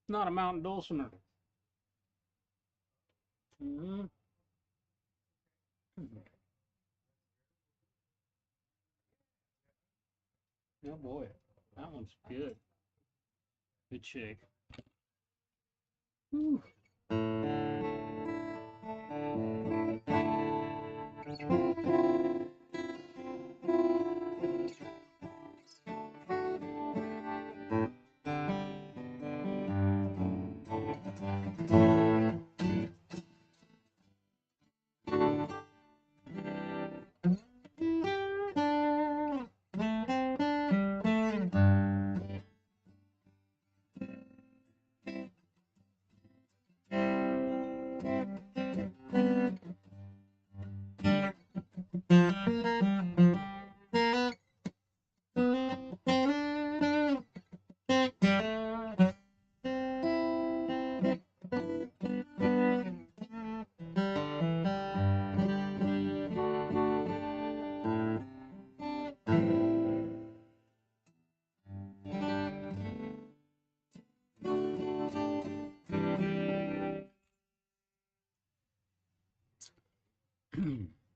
Not a mountain dulcimer. Mm-hmm. Oh boy, that one's good. Good shake. Whew.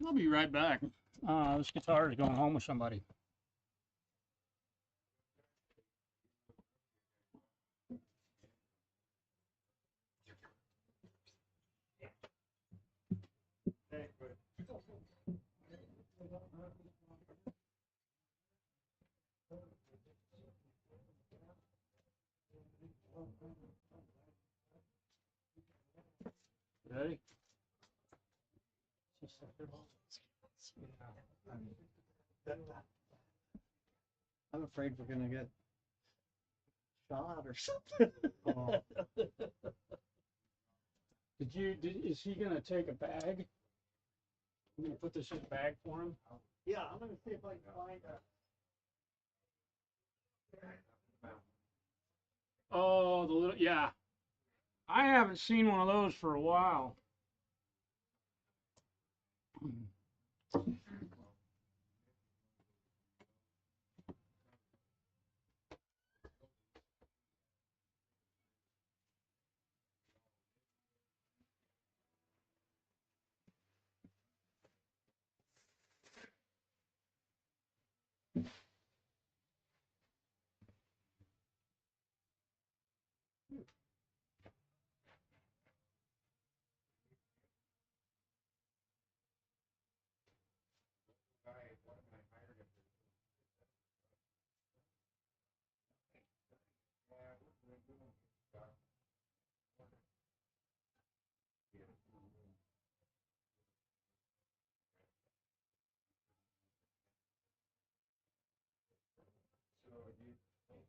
I'll be right back. This guitar is going home with somebody. Ready? I'm afraid we're gonna get shot or something. Oh. Is he gonna take a bag? I'm gonna put this in a bag for him. Yeah, I'm gonna see if I can find a. Oh, the little, yeah. I haven't seen one of those for a while.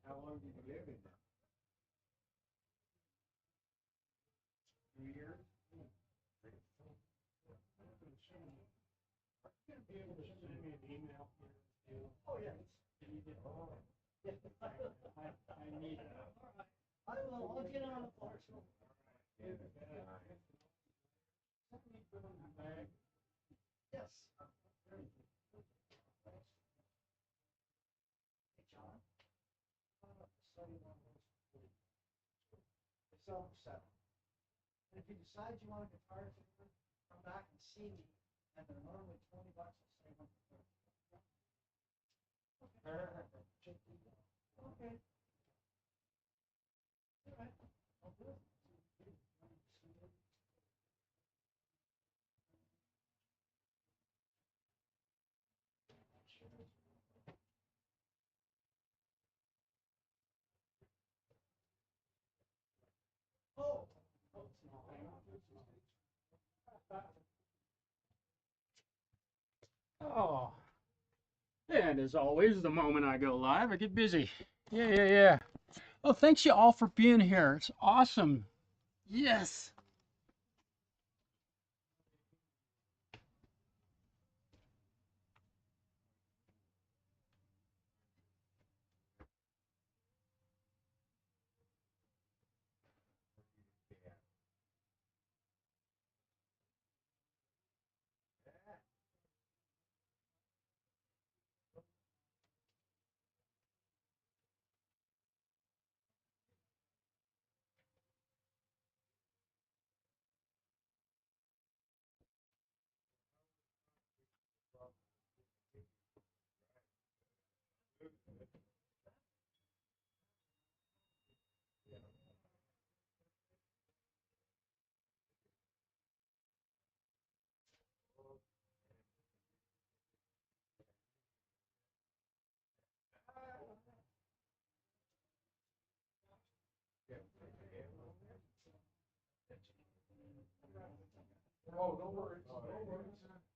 How long did you live in that? 2 years? Be able to send me an email here. Oh, yeah. Can you get, I need that. I will, I'll get on the phone. Bag. Yes. Hey, John. So, and if you decide you want a guitar, come back and see me, and they're normally $20 to save on the phone. Okay. All right. I'll do it. Oh. Oh, and as always, the moment I go live, I get busy. Yeah. Oh, thanks you all for being here. It's awesome. Yes. Oh, no worries. No worries.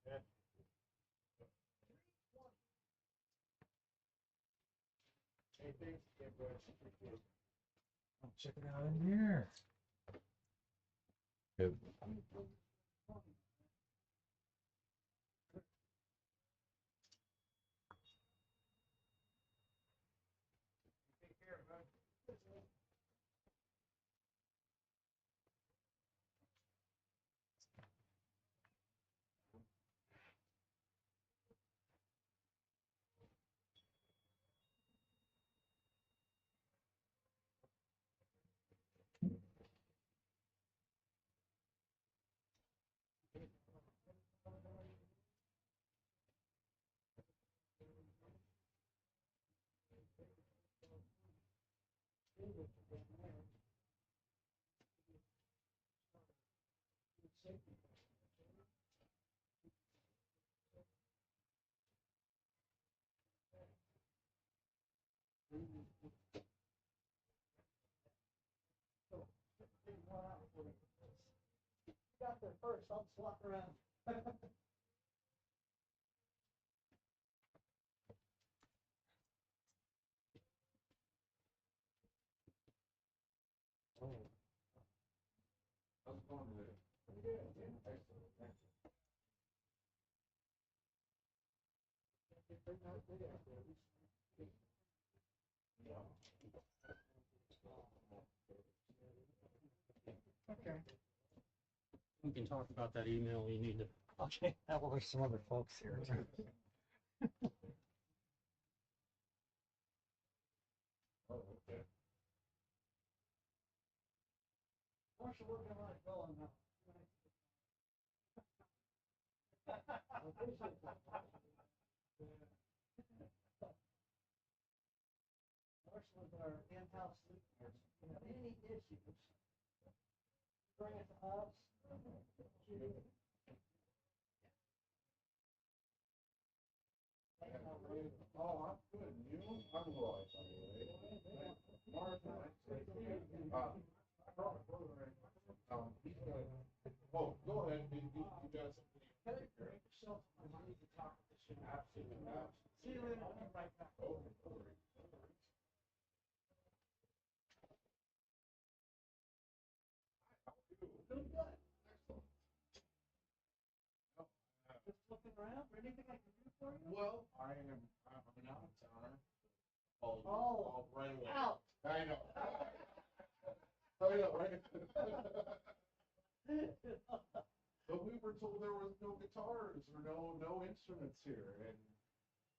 Yeah. Hey, thanks again, bro. Oh, check it out in here. Good. Take care, bro. Got there first, I'll just walk around. How's it going today? Pretty good. Yeah. Excellent. Okay. We can talk about that email you need to. Okay, well, there's some other folks here too. Oh, okay. Marshall, looking like well enough. I appreciate that. Marshall is our in-house sleep nurse. If you have any issues, bring it to us. Oh, I'm good. You? I'm Roy, by the way. Martha, he's gonna, oh, go ahead. You got something you can take care of. Yourself, I need to talk with this. Absolutely. See you later. I'll be right back. Oh, no worries. No worries. Doing good. Excellent. Just looking around. Anything I can do for you? Well, I'm an out-of-towner. Oh, Right away. out. I know. I know, right? But we were told there was no guitars or no instruments here, and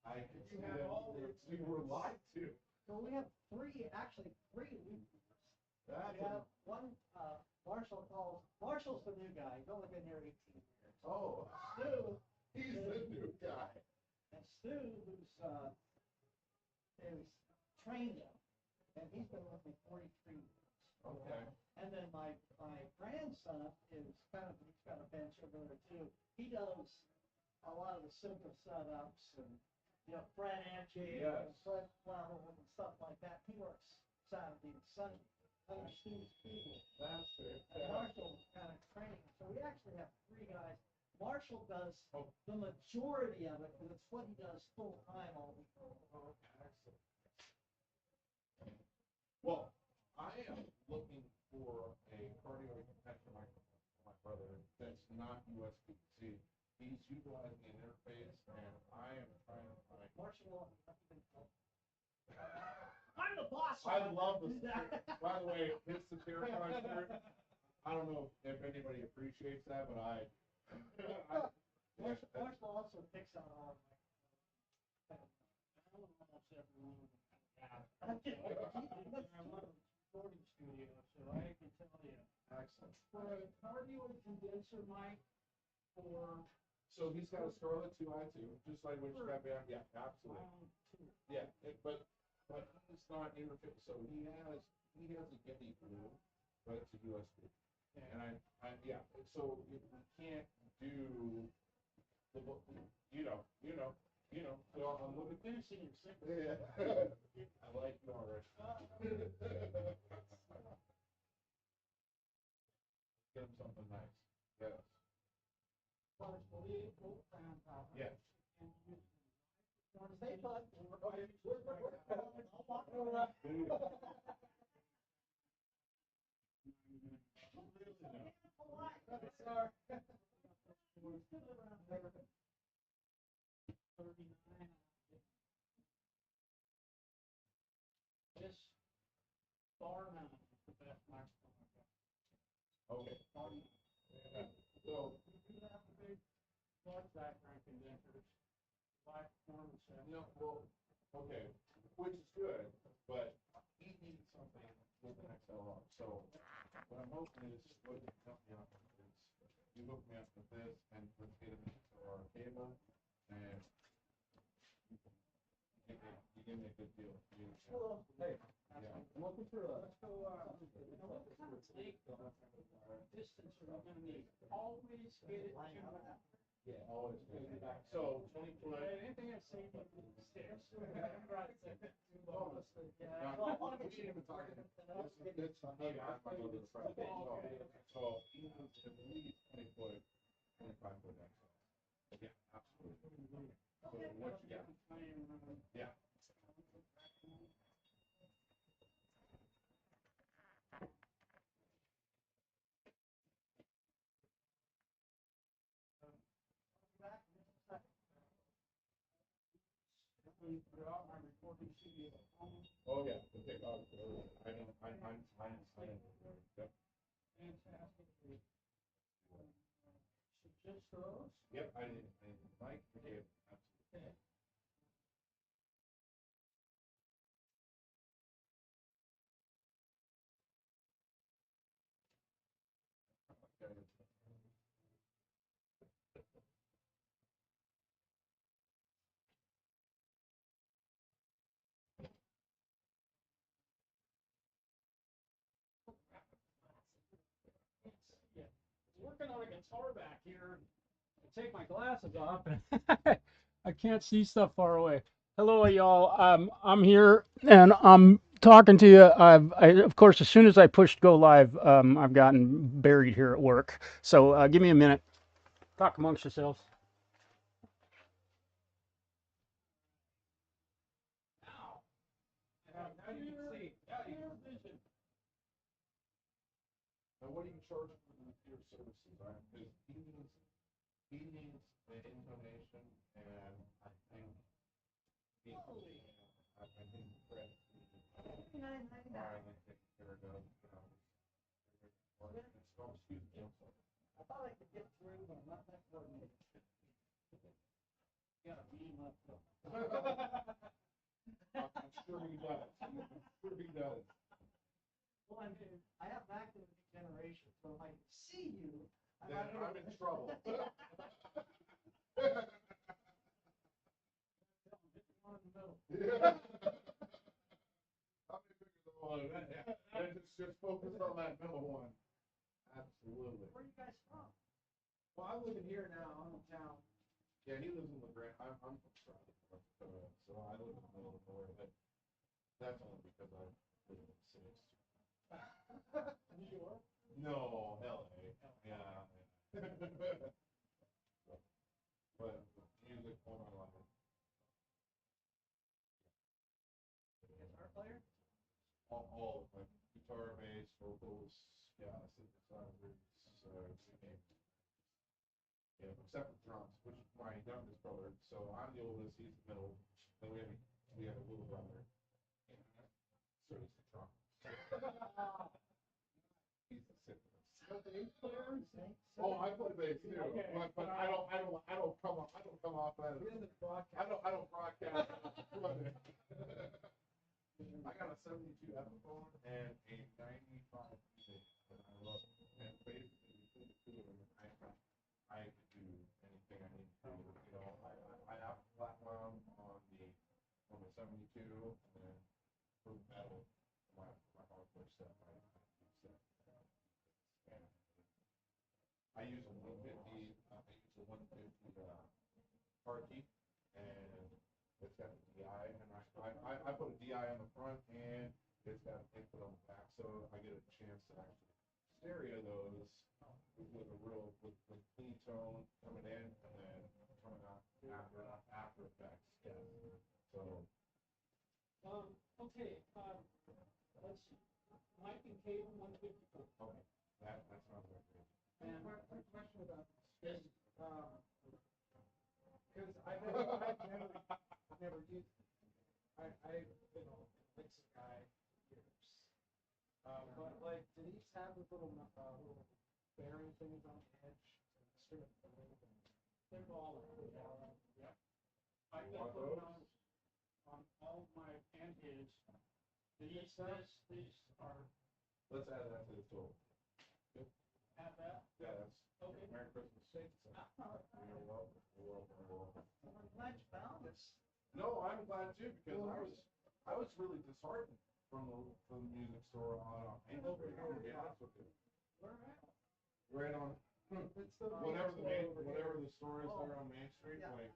I could see that we were lied to. So we have three lead. That's We have one, Marshall's the new guy. He's only been here 18 years. oh, Stu, he's the new guy. and Stu, who's trained him, and he's been with me 43 years. Okay. And then my grandson is he's got a bench over there too. He does a lot of the simple setups and, Fred Angie Yes. and Fred level and stuff like that. He works Saturday and Sunday. Under Steve's people. That's it. And Marshall's kind of training. So we actually have three guys. Marshall does the majority of it because it's what he does full time all week long. Excellent. Well, I am looking for a cardio protection microphone for my brother that's not USB-C. He's utilizing an interface, and I am trying to find. Marshall, I'm the boss. I love this. By the way, his Satira concert. I don't know if anybody appreciates that, but Marshall also picks out all of my. Almost everyone. Okay. I love recording studio, so I can tell you. Excellent. For a cardio condenser mic, for So he's got a Scarlett 2i2, just like what you got back. Yeah, absolutely. round two. Yeah, but interface. So he has a Getty Blue, but it's a USB. And yeah. So if we can't do the book, So I'm looking. Finishing your six. Yeah. I like you already. Get him something nice. Yes. Yeah. Stay put. This bar mount is the best microphone I've got. Okay. Yeah. So You have the big plug background condensers, live performance set. no, well, okay, which is good, but he needs something with an XLR. So what I'm hoping is what you help me out with is you hook me up with this and let's get an XLR cable and you give me a good deal. Hey, Yeah. I'm looking for a. Let's go, what kind of length distance are we gonna need? Always get it to. Yeah. Always good. So 20 foot. Anything I say about the stairs. We didn't even talk about this. It's me and my mother the friend. So he needs at least 20 foot, 25 foot XLR. Yeah, absolutely. So what you got? Yeah. Throughout my recording studio at home. Oh, yeah. Okay. Oh, I know. I'm. Yep. Fantastic. Suggest those. Yep. I like the game. Absolutely. Okay. Yeah. Working on a guitar back here. I take my glasses off and I can't see stuff far away. Hello, y'all. I'm here and I'm talking to you. Of course, as soon as I pushed go live, I've gotten buried here at work. So give me a minute. Talk amongst yourselves. Now you can see. Clear vision. Now, what do you charge for your services? Right? Because he needs the intonation, and I think Fred $59.99. taking care of oh, excuse me. I'm sorry. I thought I could get through, but I'm not that coordinated. You got a beam up. I'm sure he does. I'm sure he does. Well, I have macular degeneration, so if I can see you, Then I'm in trouble. Yeah. How many fingers are on that? Just focus on that middle one. Absolutely. Where are you guys from? Well, I'm living here now. I'm in town. Yeah, he lives in the Grand. I'm from Charlotte, North Dakota, so I live in the middle of nowhere. But that's only because I live in the city. New York? No, LA. Yeah. But music all my life. Guitar player? All of like guitar, bass, vocals, yeah, synthesizers, yeah, except for drums, which is my youngest brother. So I'm the oldest, he's the middle. Then we have a little brother. So he's the drum. He's the synthesizer. Bass player? Oh, I play bass too, Okay. but I don't come off as. I don't broadcast. I got a 72 Epiphone and a 95 Music, and I love it. And basically between the two of them, I could do anything I need to do. I have a flat wound on the 72, and then for metal, my hardware stuff, I use that. And I use a 150, I use a 150 car key, and it's got a DI, and I put a DI on the front, and it's got an input on the back, so I get a chance to actually stereo those with a real with clean tone coming in and then coming out after effects. Yeah. So Okay, let's see. Mike and Cable 154. okay, that sounds like great. And my question about this, because I've never used, I've been a mixer guy for years. But like, do these have the little bearing things on the edge to string it through? They're all Yeah. I got those on all my and his. These are Let's add that to the total. have that. Yeah, that's Okay. Merry Christmas. You're welcome. You're welcome. You're welcome. I'm glad you found this. No, I'm glad too because I was really disheartened from the music store on Main Street. I'm gonna be honest with you. Where at? Right on It's the whatever store the store is there on Main Street. Yeah, Like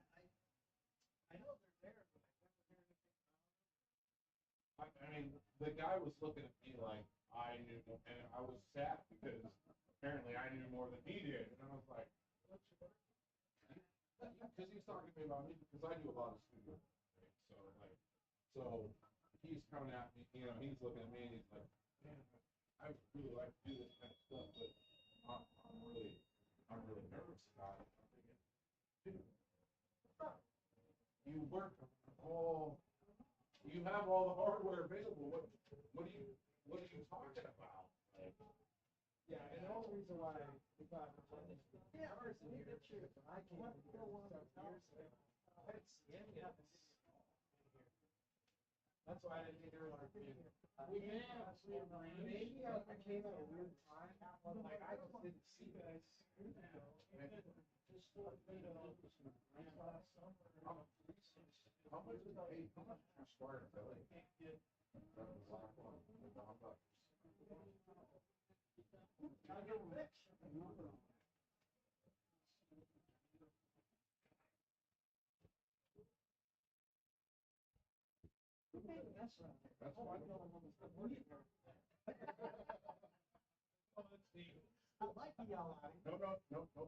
I know they're there, but I never hear anything about it. I mean, the guy was looking at me like I knew, and I was sad because apparently I knew more than he did, and I was like, "What's your birthday?" Because he was talking to me about me because I do a lot of studio things. So he's coming at me, you know, he's looking at me and he's like, "Man, I would really like to do this kind of stuff, but I'm really nervous about it." I'm thinking, dude, you work all, you have all the hardware available. What are you talking about? Like, Yeah, and the only reason why we got yeah, ours in here, but I can't feel one of those years ago. I didn't see any of this in here. That's why I didn't hear like We may have rearranged. maybe I came at a weird time. Like I just didn't see this. Just for how much is your squire belly? From the black one, the $1. Gotta get fixed. That's right. That's Oh, I fine. know I'm almost done working there. I like the yellow. No,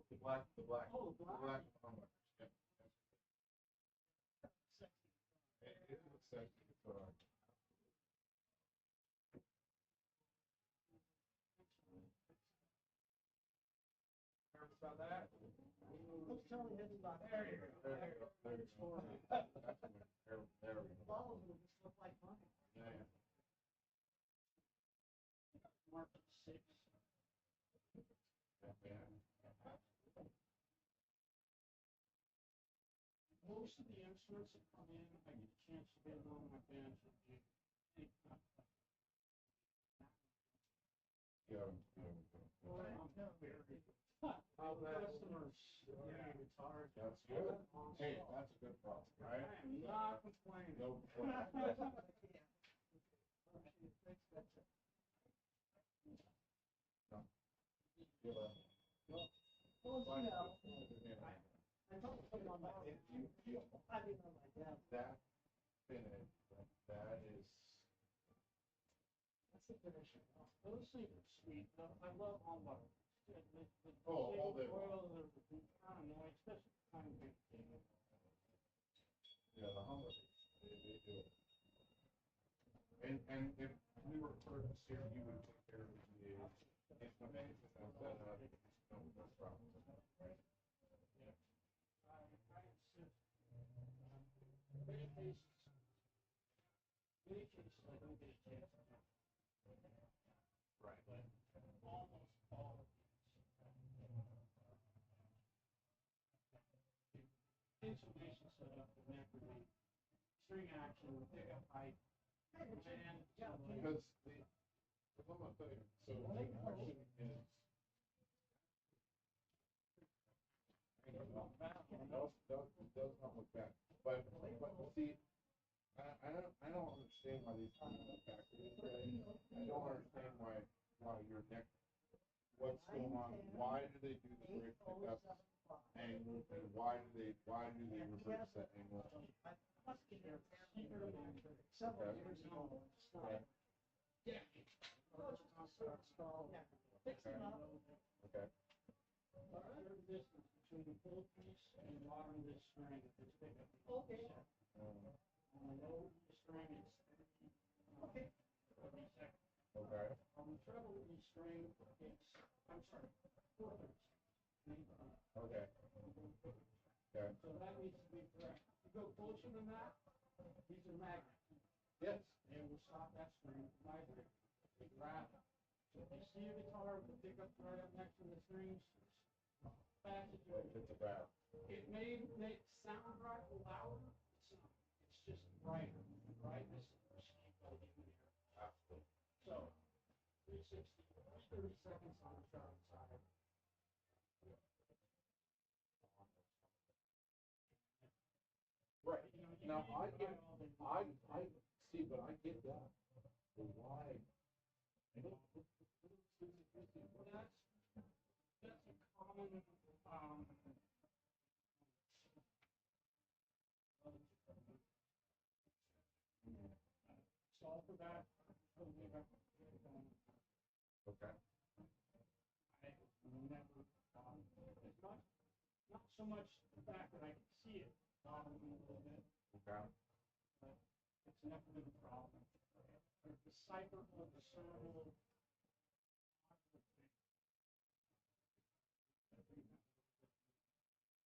the black. Oh, the black. $1. Yep. It is sexy. Nervous about that? Let's tell me it's about There you go. There you go. There you go. That's the one. There we go. Balls will just look like mine. Yeah. Mark 6. Yeah. Most of the instruments that come in, I get a chance to get on my bench and do. How's that? Customers, it's hard. That's good. Hey, that's a good problem, I right? am not complaining. No complaint. Give a Well, you know, you know, I told you on my, if you feel I didn't know my dad. that finish, that is, That's the finish. Those things are sweet. I love all of them. all day long. Oil, the kind of noise, especially kind of big thing. Yeah, the hummus, they do it. And if we were clerks here, you would take care of the information and set up, no problem. I insist. Many cases, I don't get a chance to do. Right. But almost all of these. Insulation setup would never be string action, pick up height, and Because I'm gonna tell you, so the question is, does not look bad, but see, I don't understand why these people back this way. I don't understand why your neck, what's going on, why do they do the brake pickup angle, and why do they reverse that angle? Okay. Distance between the pull piece and the bottom of this string if it's big enough. Okay. On the low string, it's 30 seconds. Okay. On the treble E string, I'm sorry, 4/3. Okay. Okay. So that needs to be correct. If you go closer than that, these are magnets. Yes. They will stop that string from vibrating. They grab it. So if you see a guitar with the pickup right up next to the strings, fast as you It's a valve. it may sound right louder. It's not. It's just brighter. The brightness is perceived by the ear. Absolutely. So 360, 30 seconds on the sharp side. Right. Now I see, but I get that. But why? I don't. That's a common solve for that. Okay. I never it's not so much the fact that I can see it bothering me a little bit, Okay. but it's never been a problem. The decipherable, discernible.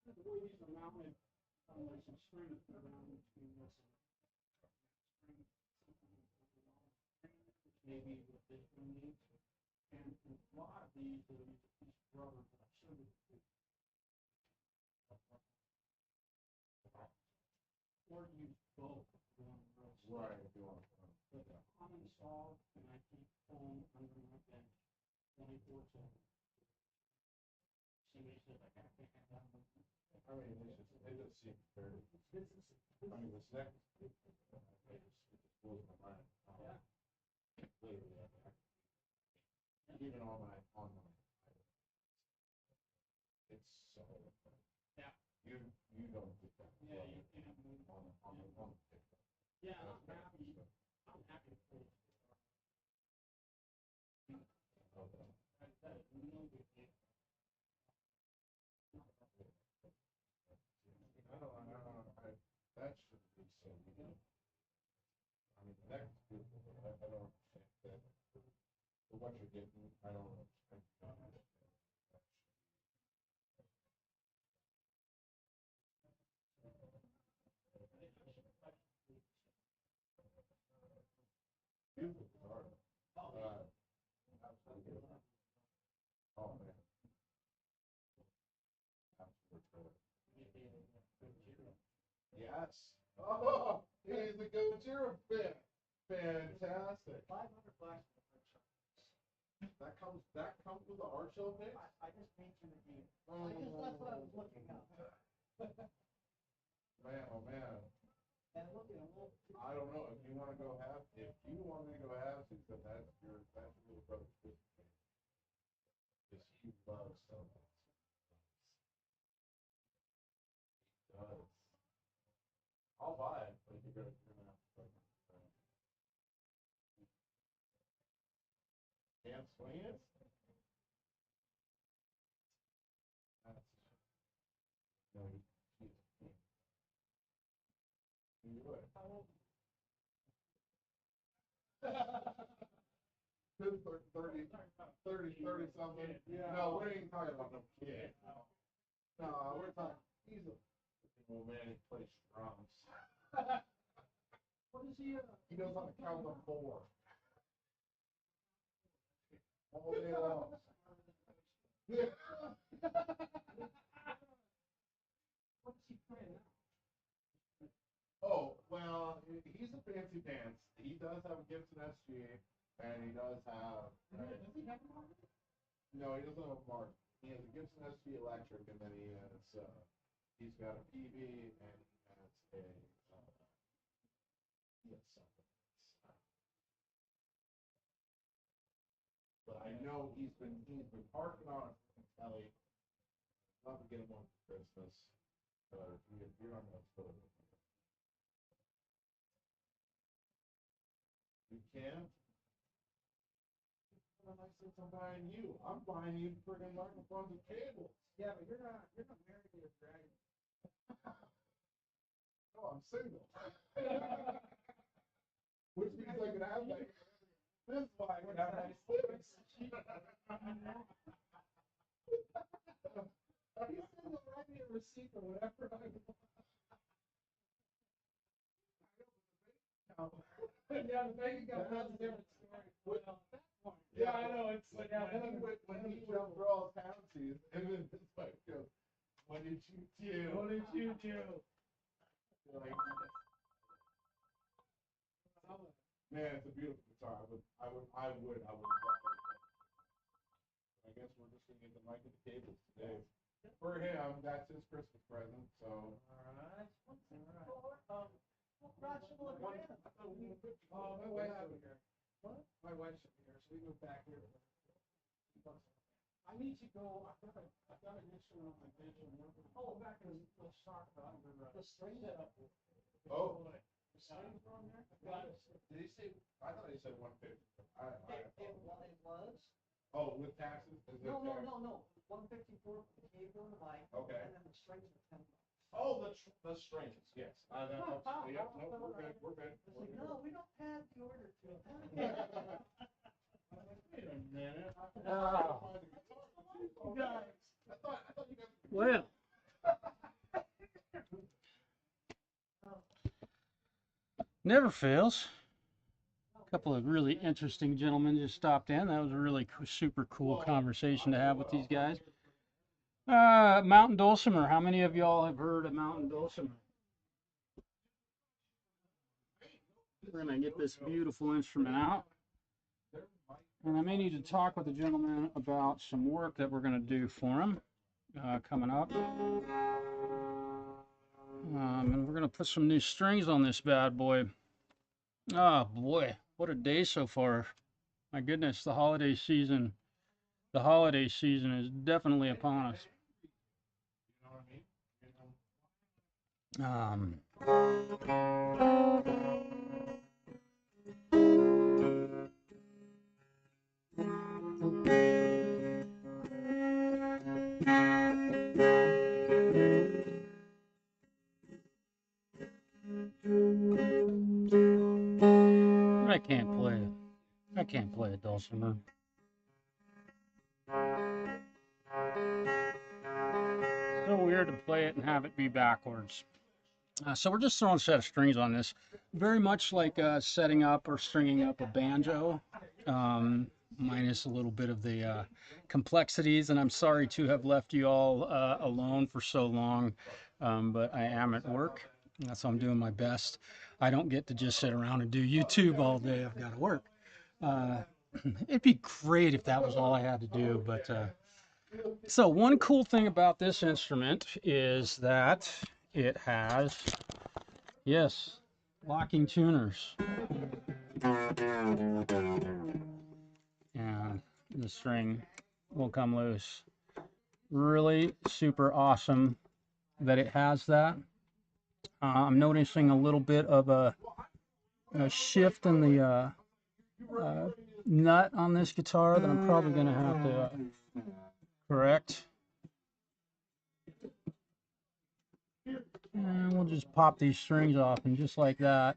The way these are mounted, there's some strings around between this and string, maybe what this one needs. And a lot of these will use a piece of rubber, but I showed you. Or use both if you want to real slow. Right. If you want. But the common solve, and I keep phone under my bench 24/7. Somebody says I can't have that one. I mean, it just seems very. I mean, this next. It just blows my mind. Yeah. Literally, even on my. It's so. Yeah. You don't get that. Yeah, you can't move on the pickup. Yeah, I'm happy. I'm happy to play. Okay. That is no big deal. That should be so easy. I mean, the neck is beautiful, but I don't understand that. For what you're getting, I don't understand. Beautiful guitar. Absolutely. Oh, man. Absolutely. Yes. Oh, he's a Gojira fan. Fantastic. $500 That comes with the art show mix? I just paid you the game. That's what I was looking at. Man, oh man. And look at a little. I don't know if you want to go half. If you want me to go half, then that's your little brother's business. Because he loves something. He does. I'll buy it, but you're gonna have to play. Can't swing it. That's no. You do it. How old? 30 something. Yeah. No, we ain't talking about no kid. No, we're talking. He's a old man. He plays drums. What is he? He knows how to count to 4. All day long. Yeah. What is he playing now? Oh, well, he's a fancy pants. He does have a Gibson SG, and he does have. Does he have one? No, he doesn't have a Mark. He has a Gibson SG electric, and then he's got a PV, and he has a know he's been parking on it, Kelly. Love to get him one for Christmas. You're on that story. You can? Since I'm buying you, I'm buying you friggin' microphones and cables. Yeah, but you're not married to a dragon. No, I'm single. Which means I can have like this one. I can have nice things. You said you'll write me a receipt or whatever. Yeah, the bank account has a different story. Yeah, I know. It's like when he jumped for all counties, and then it's like, what did you do? What did you do? Like, man, it's a beautiful guitar. I would. I guess we're just gonna get the mic and the cables today. For him, that's his Christmas present. So. All right. Oh, my wife's over here. What? My wife's over here, so we moved back here. I need to go. I've got an instrument on my bench. Oh, back in the stock about the string setup. Oh. The strings are on there. Got it. Did he say? I thought he said 150. It was. Oh, with taxes? No. 154 for the cable and the mic. Okay. And then the strings are $10. Oh, the strings, yes. Yep, no, we're good. It's like, no, we don't pass the order to it. Wait a minute. Oh. You guys. I thought you guys. Well, never fails. A couple of really interesting gentlemen just stopped in. That was a really super cool conversation to have with these guys. Mountain Dulcimer. How many of y'all have heard of Mountain Dulcimer? We're going to get this beautiful instrument out. And I may need to talk with the gentleman about some work that we're going to do for him coming up. And we're going to put some new strings on this bad boy. Oh boy, what a day so far. My goodness, the holiday season is definitely upon us. I can't play a dulcimer. So weird to play it and have it be backwards. So we're just throwing a set of strings on this, very much like setting up or stringing up a banjo, minus a little bit of the complexities. And I'm sorry to have left you all alone for so long, but I am at work, so I'm doing my best. I don't get to just sit around and do YouTube all day. I've got to work. It'd be great if that was all I had to do, but so one cool thing about this instrument is that it has, yes, locking tuners. And the string will come loose. Really super awesome that it has that. I'm noticing a little bit of a shift in the nut on this guitar that I'm probably going to have to correct. And we'll just pop these strings off, and just like that.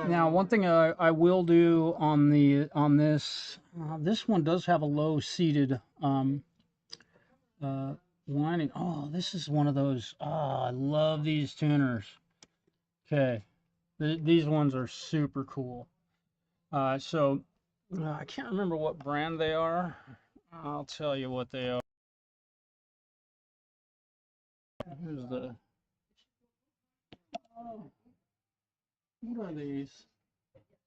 Now, one thing I will do on this one does have a low seated winding. Oh, this is one of those. Oh, I love these tuners. Okay, these ones are super cool. So I can't remember what brand they are. I'll tell you what they are. Here's the. What are these?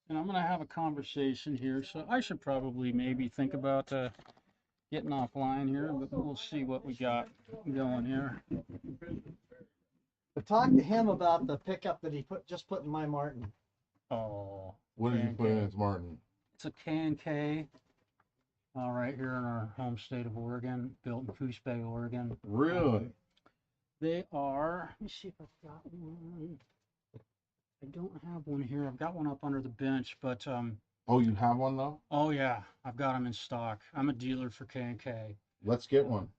And I'm going to have a conversation here, so I should probably maybe think about getting offline here, but we'll see what we got going here. But talk to him about the pickup that he just put in my Martin. Oh. What did you put in his Martin? It's a K&K, right here in our home state of Oregon, built in Coos Bay, Oregon. Really? They are, let me see if I've got one. I don't have one here. I've got one up under the bench, but Oh, you have one though? oh yeah, I've got them in stock. I'm a dealer for K&K. Let's get one.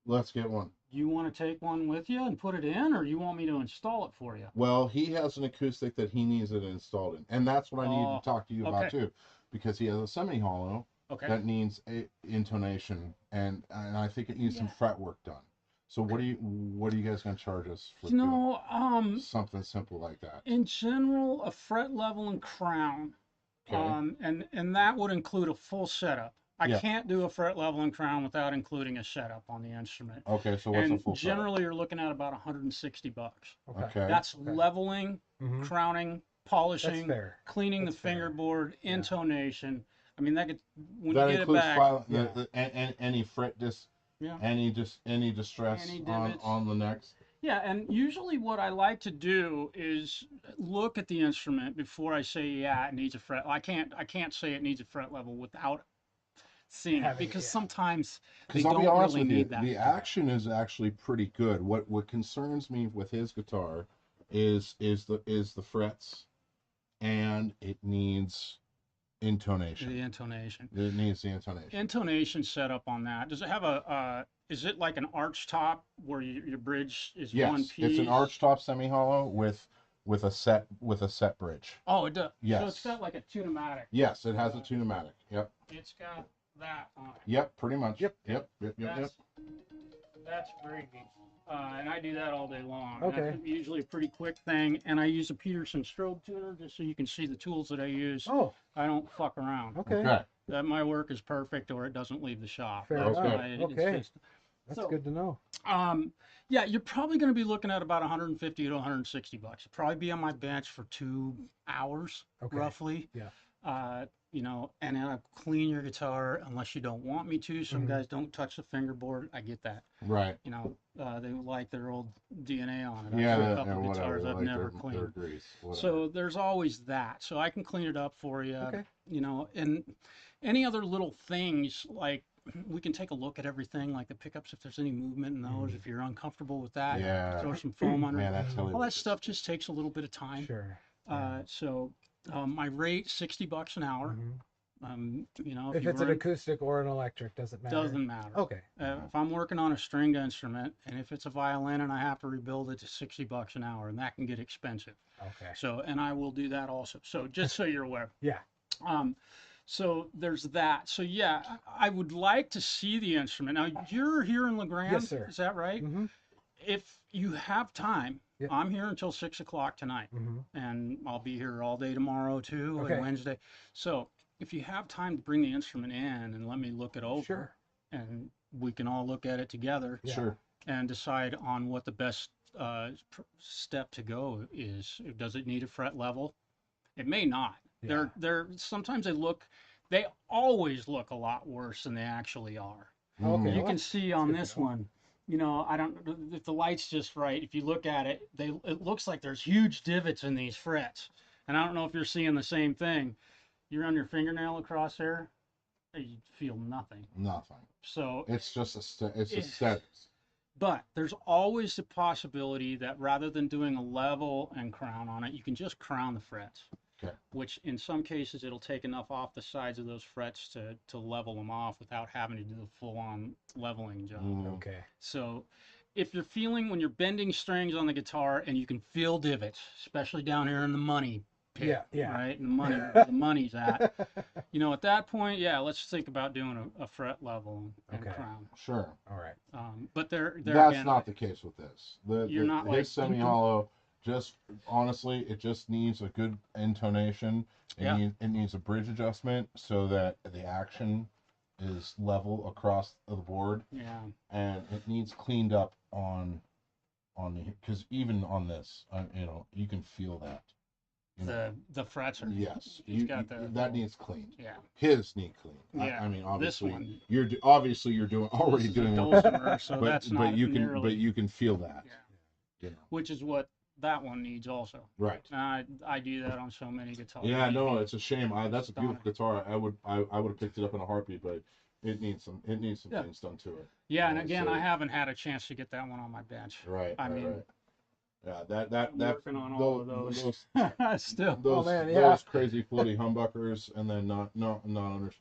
Let's get one. You want to take one with you and put it in, or you want me to install it for you? Well, he has an acoustic that he needs it installed in, and that's what I need Oh, to talk to you about okay. too, because he has a semi-hollow Okay. that needs a intonation, and I think it needs some fret work done. So what are you guys gonna charge us for doing something simple like that? In general, a fret level and crown. Okay. And that would include a full setup. I Yeah. can't do a fret level and crown without including a setup on the instrument. Okay, so what's a And full setup? generally, you're looking at about $160. Okay. That's leveling, Mhm. crowning, That's polishing, fair. cleaning That's the fair. fingerboard, intonation. I mean, that could when That you get it includes back. any fret Yeah. any distress Any on divots. the necks. Yeah, and usually what I like to do is look at the instrument before I say, yeah, it needs a fret. I can't say it needs a fret level without seeing it, Having it, because yeah. sometimes they Because I'll be don't honest really with you, need that. the action is actually pretty good. What concerns me with his guitar is the frets, and it needs intonation. The intonation. It needs the intonation. Intonation setup on that. Does it have is it like an arch top where your bridge is one Yes, piece? it's an arch top semi-hollow with a set bridge. Oh, it does. Yes. So it's got like a tunematic. Yes, it has a tunematic. Yep. It's got that on it. Yep, pretty much. Yep. That's very neat. And I do that all day long. Okay. That's usually a pretty quick thing. And I use a Peterson strobe tuner just so you can see the tools that I use. Oh, I don't fuck around. okay. Okay. That my work is perfect, or it doesn't leave the shop. Fair enough. It's Okay. just- That's So- good to know. Yeah, you're probably going to be looking at about 150 to 160 bucks. It'll probably be on my bench for 2 hours, Okay. roughly. Yeah. And I'll clean your guitar unless you don't want me to. Some Mhm. guys don't touch the fingerboard. I get that. Right. They like their old DNA on it. Yeah, I've got a yeah, couple whatever. guitars I've Like never their cleaned. grease. Whatever. So there's always that. So I can clean it up for you. Okay. And any other little things, like we can take a look at everything, like the pickups, if there's any movement in those, Mhm. if you're uncomfortable with that, Yeah. throw some foam under it. Man, that's All that stuff just takes a little bit of time. Sure. My rate, $60 an hour. Mhm. If If it's an acoustic or an electric, doesn't matter. doesn't matter. Okay. If I'm working on a stringed instrument, and if it's a violin and I have to rebuild it, to $60 an hour, and that can get expensive. Okay. So, and I will do that also. So just so you're aware. Yeah. So there's that. So yeah, I would like to see the instrument. Now you're here in LeGrand, Yes, sir. is that right? Mm-hmm. If you have time, Yep. I'm here until 6 o'clock tonight, Mm-hmm. and I'll be here all day tomorrow too, Okay. and Wednesday. So if you have time to bring the instrument in and let me look it over, Sure. and we can all look at it together Yeah. Sure. and decide on what the best step to go is. Does it need a fret level? It may not. Yeah. They're sometimes they always look a lot worse than they actually are. Okay. Mhm. You well, can that's see on good to this know. one, I don't, if the light's just right, if you look at it, it looks like there's huge divots in these frets. And I don't know if you're seeing the same thing. You run your fingernail across there, you feel nothing. Nothing. So, It's just it's Yeah. aesthetics. but there's always the possibility that rather than doing a level and crown on it, you can just crown the frets. Okay. Which in some cases it'll take enough off the sides of those frets to level them off without having to do the full-on leveling job. Mhm. Okay. So if you're feeling when you're bending strings on the guitar and you can feel divots, especially down here in the money pit, Yeah. right? And the money's at. At that point, yeah, let's think about doing a fret level and Okay. crown. Sure. All right. But they're That's again, not the case with this. You're not like- his semi-hollow. Just honestly, it just needs a good intonation. Yeah. It needs a bridge adjustment so that the action is level across the board, yeah. and it needs cleaned up on because even on this, you can feel that. The frets are. Yes, He's got the that needs cleaned. Yeah. His need cleaned. Yeah, I mean, this obviously, one. you're doing already This is a doing one, dulcimer, so but that's not you nearly. can feel that. Yeah. Which is what that one needs also. Right. I do that on so many guitars. Yeah, no, it's a shame. That's a Stunning. beautiful guitar. I would have picked it up in a heartbeat, but it needs some Yeah. things done to it. Yeah, and Yeah, again, so- I haven't had a chance to get that one on my bench. Right. I mean, right. Yeah, that I'm working on all of those. Still. those, man, yeah. those crazy floaty humbuckers, and then not knowing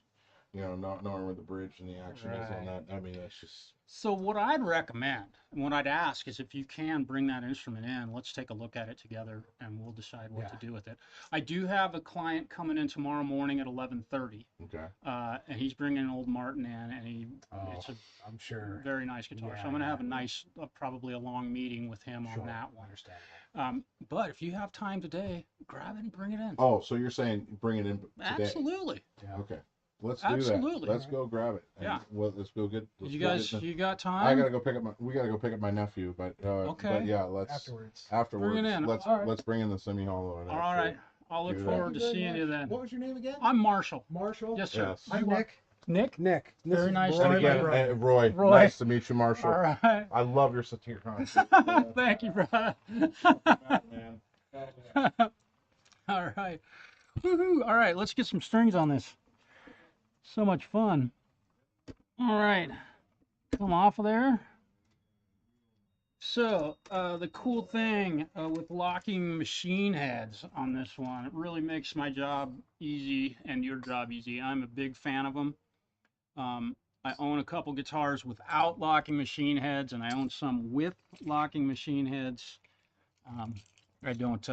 where the bridge and the action is on Right. that. I mean, that's just So what I'd recommend, and what I'd ask is if you can bring that instrument in, let's take a look at it together and we'll decide what to do with it. I do have a client coming in tomorrow morning at 11:30, okay. and he's bringing an old Martin in, and it's a I'm sure. very nice guitar. Yeah, so I'm going to have a yeah. nice, probably a long meeting with him on that one. Understandable. But if you have time today, grab it and bring it in. Oh, so you're saying bring it in today? Absolutely. Yeah. Okay. Let's do Absolutely. that. Let's go grab it. And Yeah. let's go get. You guys, you got time? I gotta go pick up we gotta go pick up my nephew, but Okay. But yeah, let's Afterwards. Afterwards, Bring it in. let's All right. let's bring in the semi hollow. All right. I'll look Do that. forward to Thank you very seeing you much. then. What was your name again? I'm Marshall. Marshall. Yes, sir. Yes. I'm Nick. Nick? Nick. This Very is nice to Roy, And meet my again, you. brother. Roy, Roy. nice to meet you, Marshall. All right. I love your satire. Thank you, brother. Man. All right. Woohoo. All right, let's get some strings on this. So much fun. All right. Come off of there. So, the cool thing with locking machine heads on this one, it really makes my job easy and your job easy. I'm a big fan of them. I own a couple guitars without locking machine heads, and I own some with locking machine heads. I don't.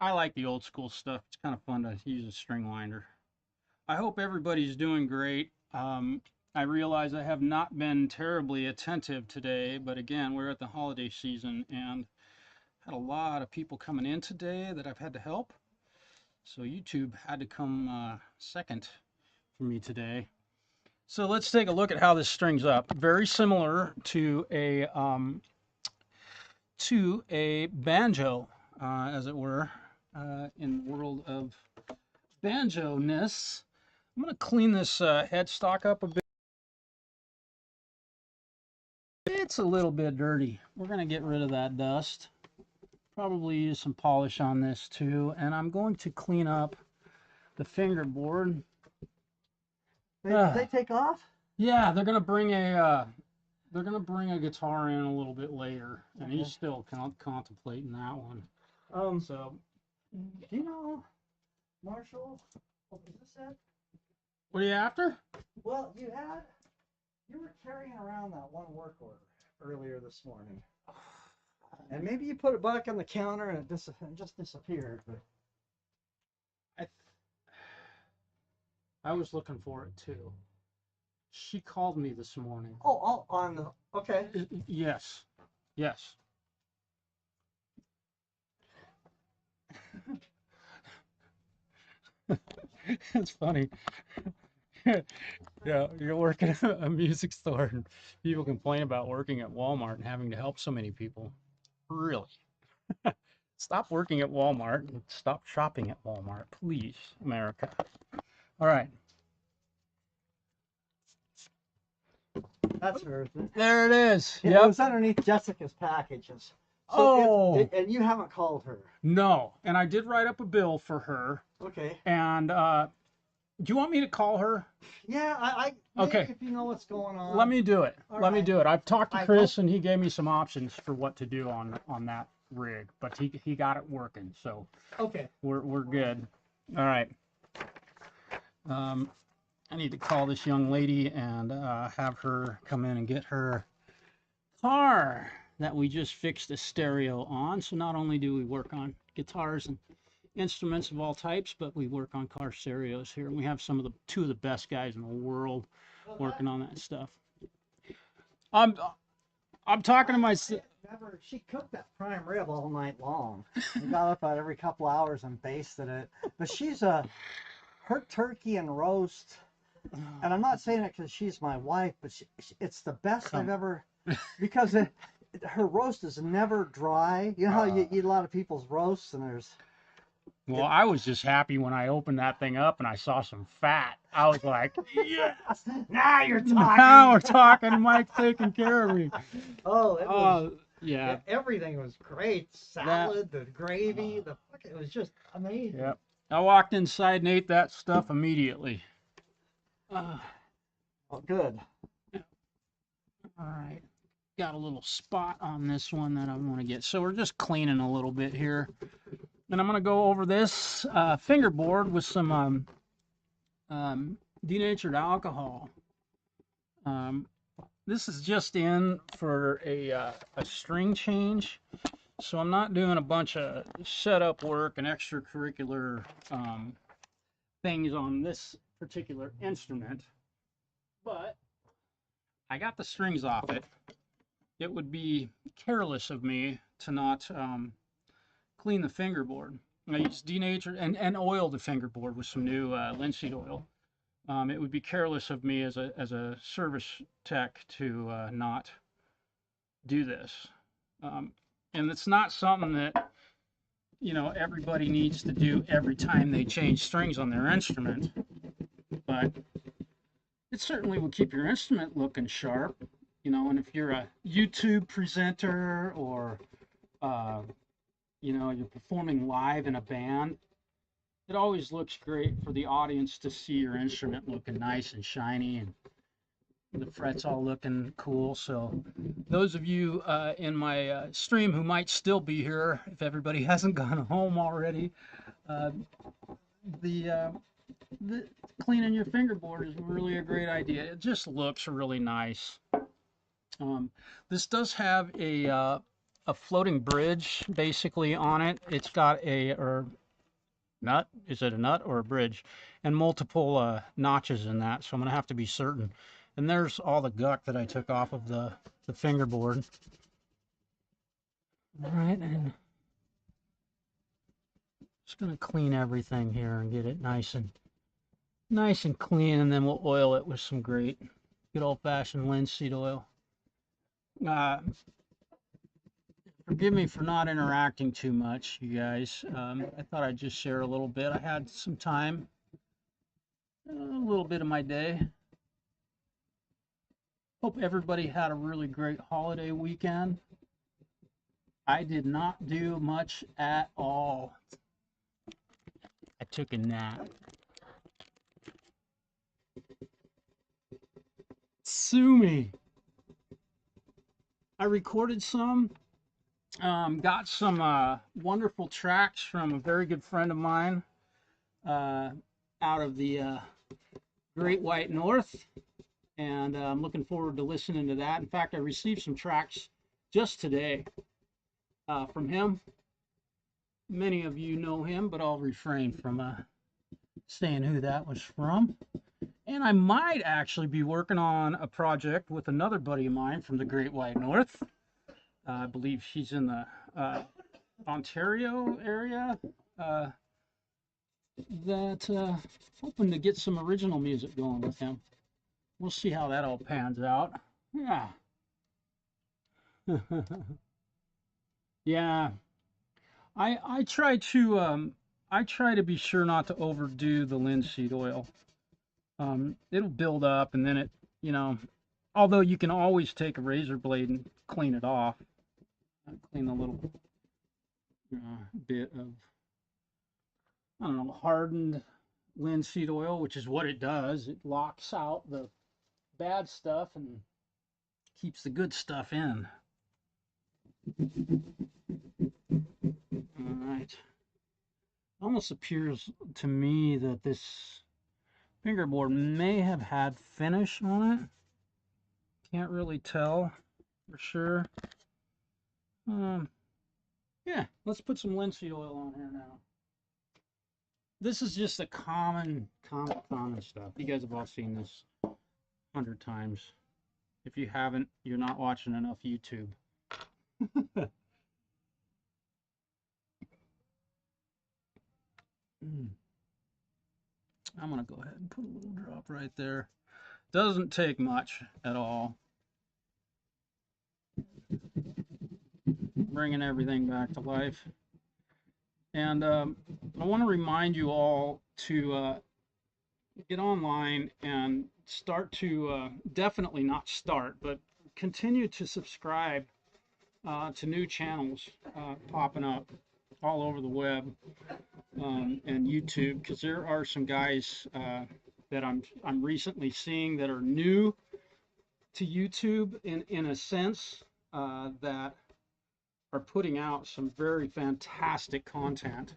I like the old school stuff. It's kind of fun to use a string winder. I hope everybody's doing great. I realize I have not been terribly attentive today, but again, we're at the holiday season and had a lot of people coming in today that I've had to help. So YouTube had to come second for me today. So let's take a look at how this strings up. Very similar to a banjo, as it were, in the world of banjo-ness. I'm going to clean this headstock up a bit. It's a little bit dirty. We're going to get rid of that dust. Probably use some polish on this too. And I'm going to clean up the fingerboard. They take off? Yeah, they're going to bring a guitar in a little bit later, and he's still contemplating that one. So, Do you know, Marshall? What was this at? what are you after? Well, you were carrying around that one work order earlier this morning, and maybe you put it back on the counter and it just disappeared. But I was looking for it too. She called me this morning. okay. Yes. Yes. It's funny. Yeah, you're working at a music store and people complain about working at Walmart and having to help so many people. Really? Stop working at Walmart and stop shopping at Walmart, please, America. All right. That's her. There it is. It Yep. was underneath Jessica's packages. Oh. And you haven't called her. No, and I did write up a bill for her. Okay. And do you want me to call her? Yeah, I maybe Okay. if you know what's going on. Let me do it. All Let me right. do it. I've talked to I Chris and he gave me some options for what to do on that rig, but he got it working, so Okay. we're good. All right. I need to call this young lady and have her come in and get her car that we just fixed a stereo on. So not only do we work on guitars and instruments of all types, but we work on car stereos here. And we have two of the best guys in the world working on that stuff. I'm talking to my. Remember, she cooked that prime rib all night long. We got up at every couple hours and basted it. But her turkey and roast, and I'm not saying it because she's my wife, but it's the best I've ever, because her roast is never dry. You know how you eat a lot of people's roasts and there's. Well, I was just happy when I opened that thing up and I saw some fat. I was like, yes! Now you're talking. Now we're talking. Mike's taking care of me. Oh, Yeah. Everything was great. Salad, the gravy, it was just amazing. Yep. I walked inside and ate that stuff immediately. Uh, Oh, good. all right. Got a little spot on this one that I want to get. So we're just cleaning a little bit here. And I'm going to go over this fingerboard with some denatured alcohol. This is just in for a string change. So I'm not doing a bunch of setup work and extracurricular things on this particular instrument. But I got the strings off it. It would be careless of me to not clean the fingerboard. I use denatured and oil the fingerboard with some new linseed oil. It would be careless of me as a service tech to not do this. And it's not something that everybody needs to do every time they change strings on their instrument, but it certainly will keep your instrument looking sharp. And if you're a YouTube presenter or you're performing live in a band, it always looks great for the audience to see your instrument looking nice and shiny and the frets all looking cool. So those of you in my stream who might still be here, if everybody hasn't gone home already, the cleaning your fingerboard is really a great idea. It just looks really nice. This does have a floating bridge basically on it. It's got a nut. Is it a nut or a bridge? And multiple notches in that. So I'm gonna have to be certain. And there's all the guck that I took off of the fingerboard. All right, and just gonna clean everything here and get it nice and clean, and then we'll oil it with some great good old-fashioned linseed oil. Forgive me for not interacting too much, you guys. I thought I'd just share a little bit. I had some time, a little bit of my day. Hope everybody had a really great holiday weekend. I did not do much at all. I took a nap. Sue me. I recorded some. Got some wonderful tracks from a very good friend of mine out of the Great White North, and I'm looking forward to listening to that. In fact, I received some tracks just today from him. Many of you know him, but I'll refrain from saying who that was from. And I might actually be working on a project with another buddy of mine from the Great White North. I believe she's in the Ontario area. Hoping to get some original music going with him. We'll see how that all pans out. Yeah. Yeah. I try to be sure not to overdo the linseed oil. It'll build up, and then although you can always take a razor blade and clean it off. Clean a little bit of, I don't know, hardened linseed oil, which is what it does. It locks out the bad stuff and keeps the good stuff in. All right. Almost appears to me that this fingerboard may have had finish on it. Can't really tell for sure. Yeah, let's put some linseed oil on here now. This is just the common stuff. You guys have all seen this 100 times. If you haven't, you're not watching enough YouTube. I'm gonna go ahead and put a little drop right there. Doesn't take much at all. Bringing everything back to life. And I want to remind you all to get online and start to definitely not start, but continue to subscribe to new channels popping up all over the web and YouTube, because there are some guys that I'm recently seeing that are new to YouTube in a sense, that are putting out some very fantastic content.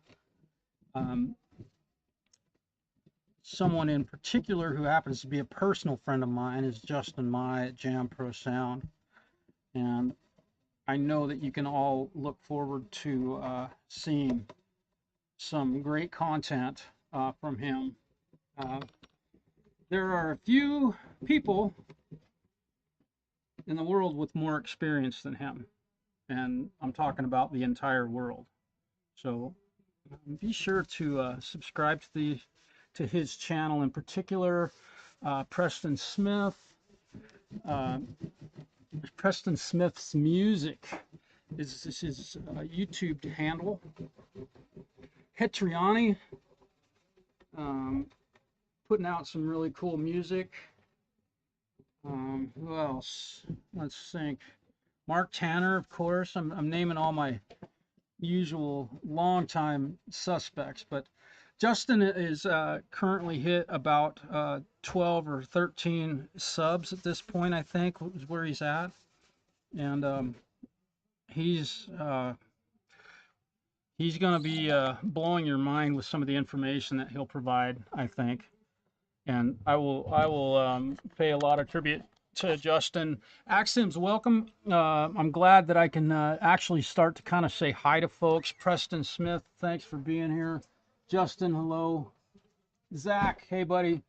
Someone in particular who happens to be a personal friend of mine is Justin Mai at Jam Pro Sound, and I know that you can all look forward to seeing some great content from him. There are a few people in the world with more experience than him, and I'm talking about the entire world. So be sure to subscribe to his channel, in particular Preston Smith. Preston Smith's Music is his YouTube handle. Hetriani, putting out some really cool music. Who else? Let's think. Mark Tanner, of course. I'm naming all my usual longtime suspects, but Justin is currently hit about 12 or 13 subs at this point, I think, is where he's at. And he's going to be blowing your mind with some of the information that he'll provide, I think. And I will pay a lot of tribute to Justin. Axim's welcome. I'm glad that I can actually start to kind of say hi to folks. Preston Smith, thanks for being here. Justin, hello. Zach, hey buddy.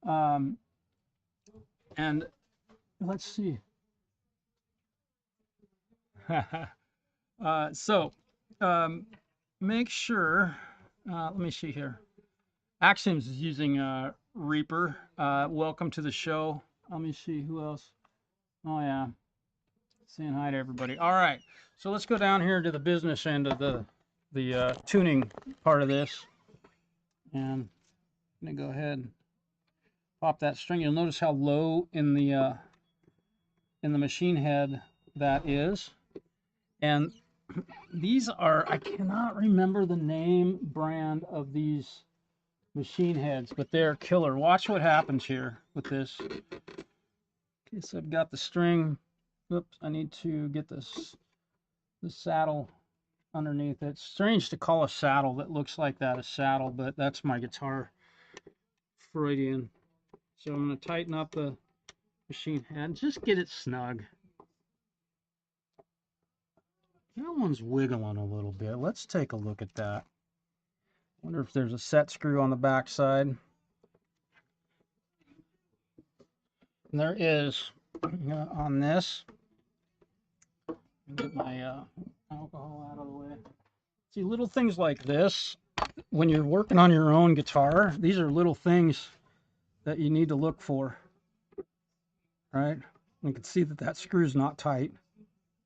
And let's see. So make sure, let me see here. Axiom's is using Reaper. Welcome to the show. Let me see who else. Oh yeah, saying hi to everybody. All right, so let's go down here to the business end of the tuning part of this, and I'm gonna go ahead and pop that string. You'll notice how low in the machine head that is, and these are, I cannot remember the name brand of these machine heads, but they're killer. Watch what happens here with this. Okay, so I've got the string. Oops, I need to get the saddle underneath it. It's strange to call a saddle that looks like that a saddle, but that's my guitar Freudian. So I'm going to tighten up the machine head. Just get it snug. That one's wiggling a little bit. Let's take a look at that. Wonder if there's a set screw on the back side. And there is on this. Get my alcohol out of the way. See, little things like this, when you're working on your own guitar, these are little things that you need to look for, right? You can see that that screw's not tight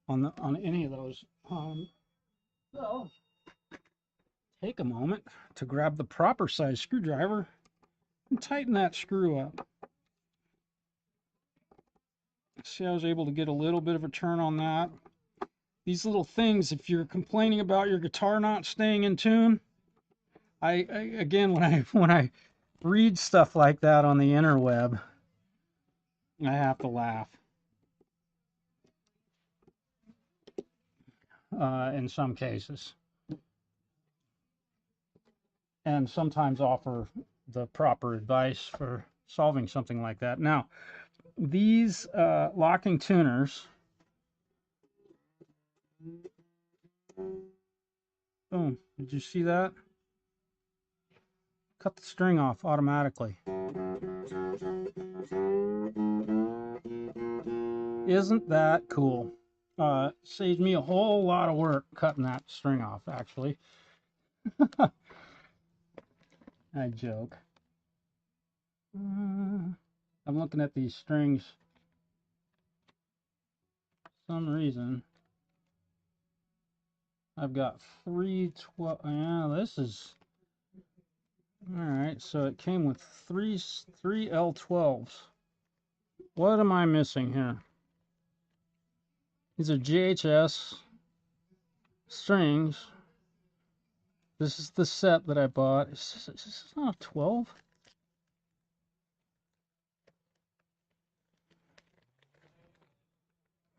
on any of those. So take a moment to grab the proper size screwdriver and tighten that screw up. See, I was able to get a little bit of a turn on that. These little things, if you're complaining about your guitar not staying in tune, again, when I read stuff like that on the interweb, I have to laugh. In some cases, and sometimes offer the proper advice for solving something like that. Now, these locking tuners, boom, did you see that? Cut the string off automatically. Isn't that cool? Saved me a whole lot of work cutting that string off, actually. I joke. I'm looking at these strings. For some reason, I've got 312. Yeah, this is all right. So it came with three L12s. What am I missing here? These are GHS strings. This is the set that I bought. Is this not a 12?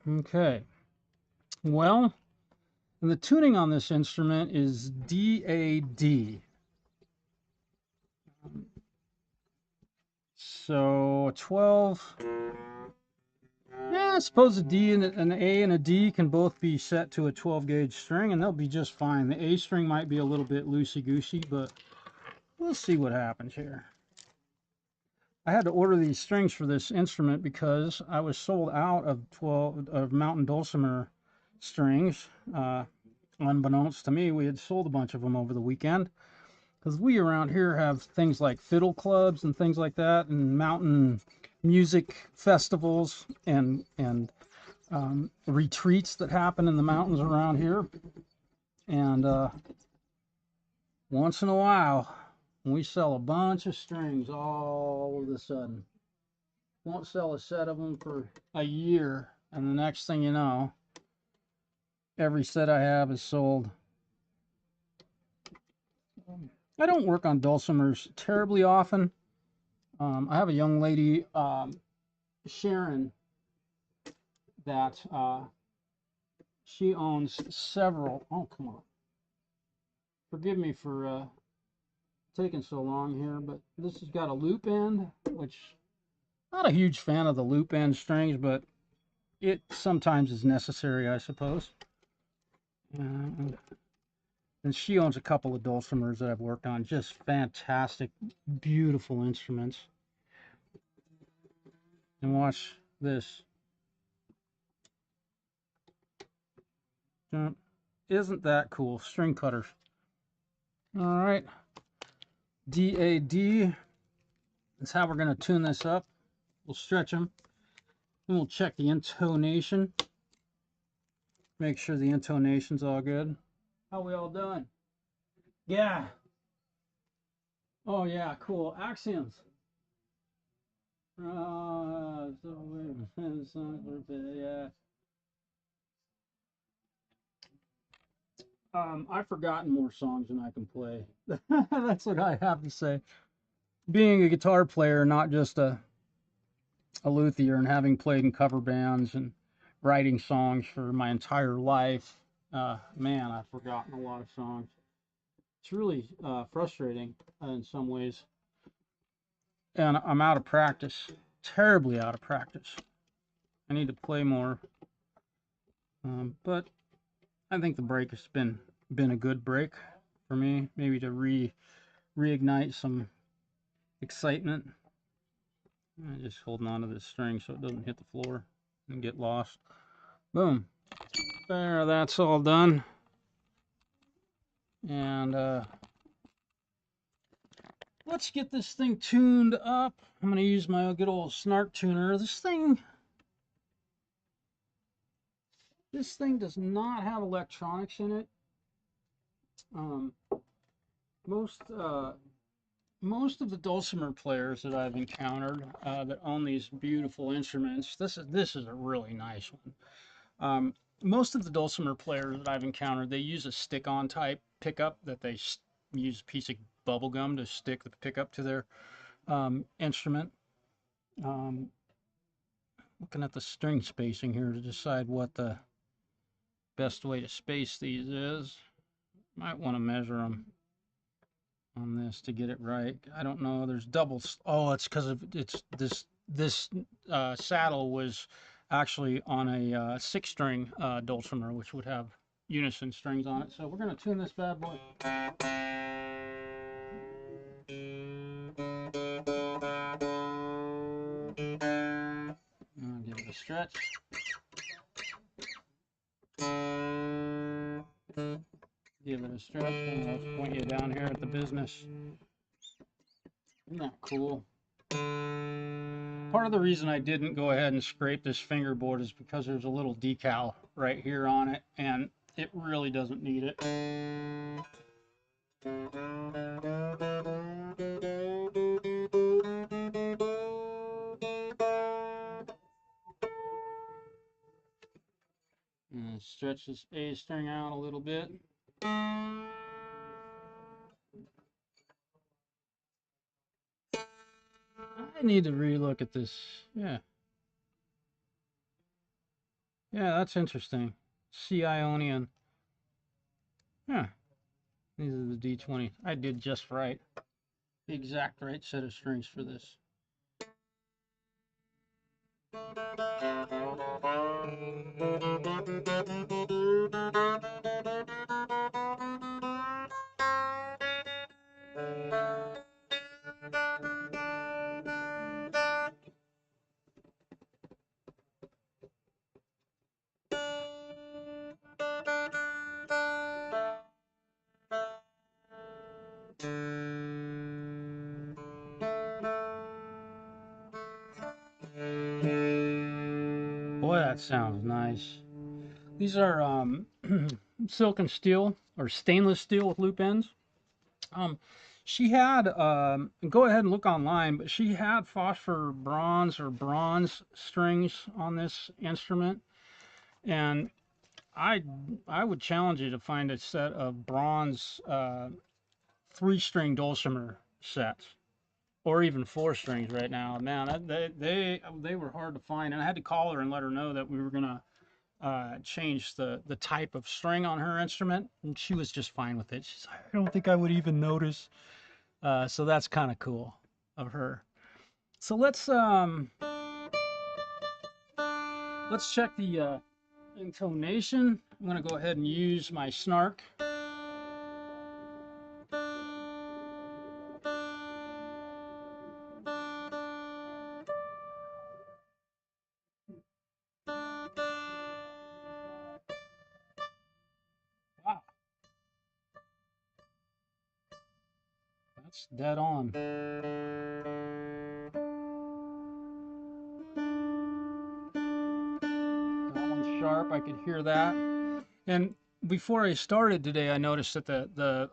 Okay. Well, and the tuning on this instrument is DAD. So 12. Yeah, I suppose a D and an A and a D can both be set to a 12 gauge string, and they'll be just fine. The A string might be a little bit loosey-goosey, but we'll see what happens here. I had to order these strings for this instrument because I was sold out of 12 of Mountain Dulcimer strings. Unbeknownst to me, we had sold a bunch of them over the weekend, because we around here have things like fiddle clubs and things like that, and mountain music festivals and retreats that happen in the mountains around here. And once in a while, we sell a bunch of strings all of a sudden. Won't sell a set of them for a year, and the next thing you know, every set I have is sold. I don't work on dulcimers terribly often. I have a young lady, Sharon, that she owns several. Oh, come on. Forgive me for taking so long here, but this has got a loop end, which not a huge fan of the loop end strings, but it sometimes is necessary, I suppose. And she owns a couple of dulcimers that I've worked on. Just fantastic, beautiful instruments. And watch this. Isn't that cool? String cutters. All right. DAD. That's how we're going to tune this up. We'll stretch them. And we'll check the intonation. Make sure the intonation's all good. How we all doing? Yeah. Oh yeah, cool. Axioms. Yeah. I've forgotten more songs than I can play. That's what I have to say. Being a guitar player, not just a luthier, and having played in cover bands and writing songs for my entire life, man, I've forgotten a lot of songs. It's really frustrating in some ways. And I'm out of practice, terribly out of practice. I need to play more. But I think the break has been a good break for me, maybe to reignite some excitement. I'm just holding on to this string so it doesn't hit the floor and get lost. Boom. There, that's all done. And let's get this thing tuned up. I'm going to use my good old snark tuner. This thing does not have electronics in it. Most of the dulcimer players that I've encountered that own these beautiful instruments, this is a really nice one. Most of the dulcimer players that I've encountered, they use a stick-on type pickup that they use a piece of bubble gum to stick the pickup to their instrument. Looking at the string spacing here to decide what the best way to space these is. Might want to measure them on this to get it right. I don't know. There's doubles. Oh, it's because of this saddle was actually on a 6-string dulcimer, which would have unison strings on it. So we're going to tune this bad boy. I'll give it a stretch. Give it a stretch, and let's point you down here at the business. Isn't that cool? Part of the reason I didn't go ahead and scrape this fingerboard is because there's a little decal right here on it, and it really doesn't need it. stretch this A string out a little bit. I need to relook at this. Yeah. Yeah, that's interesting. C Ionian. Yeah. These are the D20. I did just right. The exact right set of strings for this. Boy, that sounds nice. These are silk and steel, or stainless steel with loop ends. She had, go ahead and look online, but she had phosphor bronze or bronze strings on this instrument. And I would challenge you to find a set of bronze 3-string dulcimer sets, or even 4 strings right now. Man, they were hard to find, and I had to call her and let her know that we were gonna change the type of string on her instrument, and she was just fine with it. She's like, I don't think I would even notice. So that's kind of cool of her. So let's check the intonation. I'm gonna go ahead and use my snark. Wow, that's dead on. That one's sharp. I could hear that. And before I started today, I noticed that the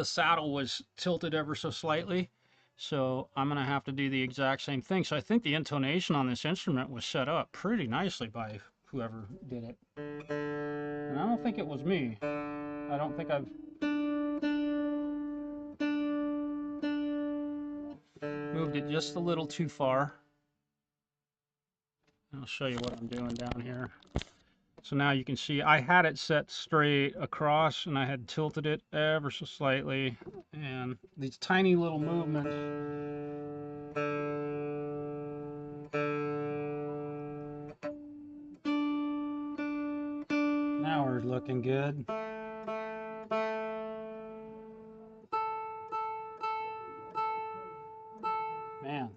saddle was tilted ever so slightly. So I'm gonna have to do the exact same thing. So I think the intonation on this instrument was set up pretty nicely by whoever did it. And I don't think it was me. I don't think I've moved it just a little too far. I'll show you what I'm doing down here. So now you can see I had it set straight across and I had tilted it ever so slightly. And these tiny little movements. Now we're looking good. Man.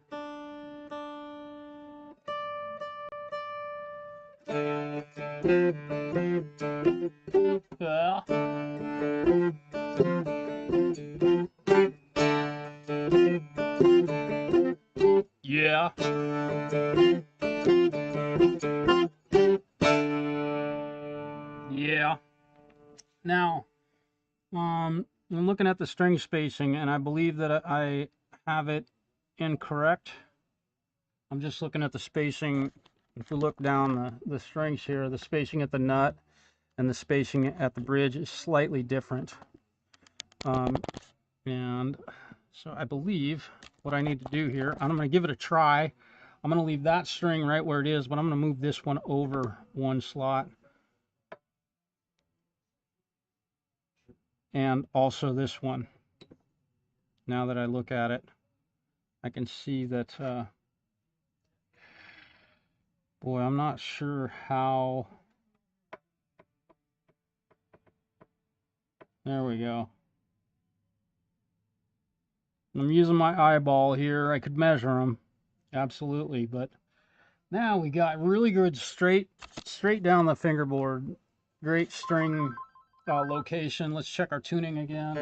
Yeah. Yeah. Yeah. Now, I'm looking at the string spacing and I believe that I have it incorrect. I'm just looking at the spacing. If we look down the strings here, the spacing at the nut and the spacing at the bridge is slightly different. And so I believe what I need to do here, I'm going to give it a try. I'm going to leave that string right where it is, but I'm going to move this one over one slot. And also this one. Now that I look at it, I can see that, boy, I'm not sure how. There we go. I'm using my eyeball here. I could measure them, absolutely, but now we got really good straight down the fingerboard. Great string location. Let's check our tuning again.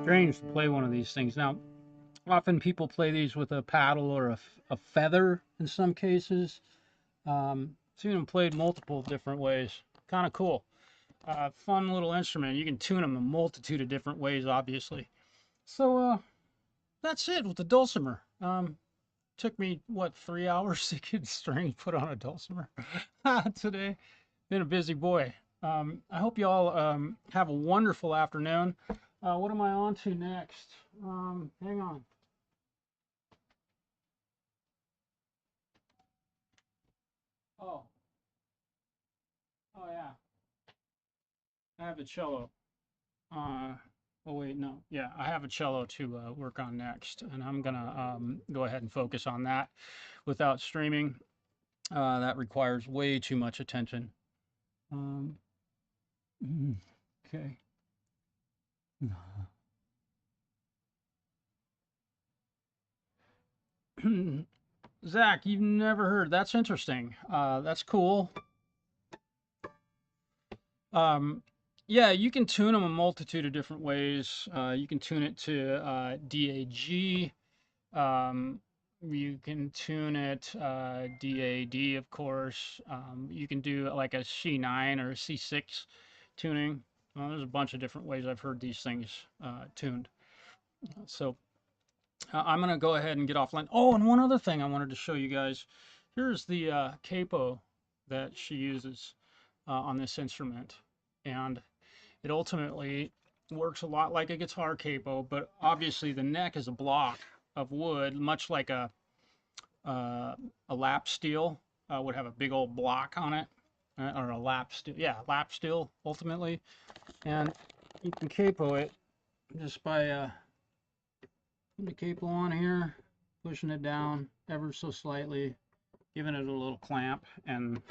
Strange to play one of these things. Now, often people play these with a paddle or a feather in some cases. Seen them played multiple different ways. Kind of cool. Fun little instrument. You can tune them a multitude of different ways, obviously. So that's it with the dulcimer. Took me what 3 hours to get strings put on a dulcimer today. Been a busy boy. I hope you all have a wonderful afternoon. What am I on to next? Hang on. Oh, oh yeah. I have a cello. Oh wait, no. Yeah, I have a cello to work on next, and I'm gonna go ahead and focus on that without streaming. That requires way too much attention. Um, okay. Zach, you've never heard. That's interesting. That's cool. Yeah, you can tune them a multitude of different ways. You can tune it to DAG. You can tune it DAD, of course. You can do like a C9 or a C6 tuning. There's a bunch of different ways I've heard these things tuned. So I'm going to go ahead and get offline. Oh, and one other thing I wanted to show you guys. Here's the capo that she uses on this instrument. And it ultimately works a lot like a guitar capo, but obviously the neck is a block of wood, much like a lap steel would have a big old block on it, or a lap steel. Yeah, lap steel ultimately, and you can capo it just by putting the capo on here, pushing it down ever so slightly, giving it a little clamp, and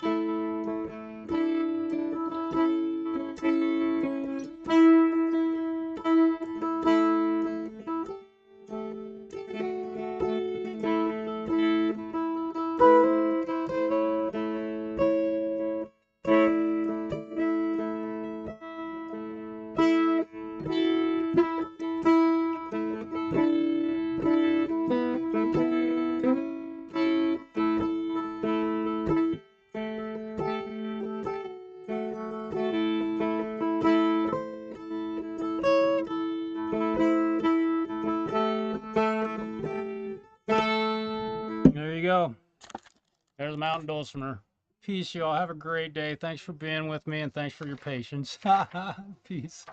there you go. There's the Mountain Dulcimer. Peace, y'all. Have a great day. Thanks for being with me, and thanks for your patience. Peace.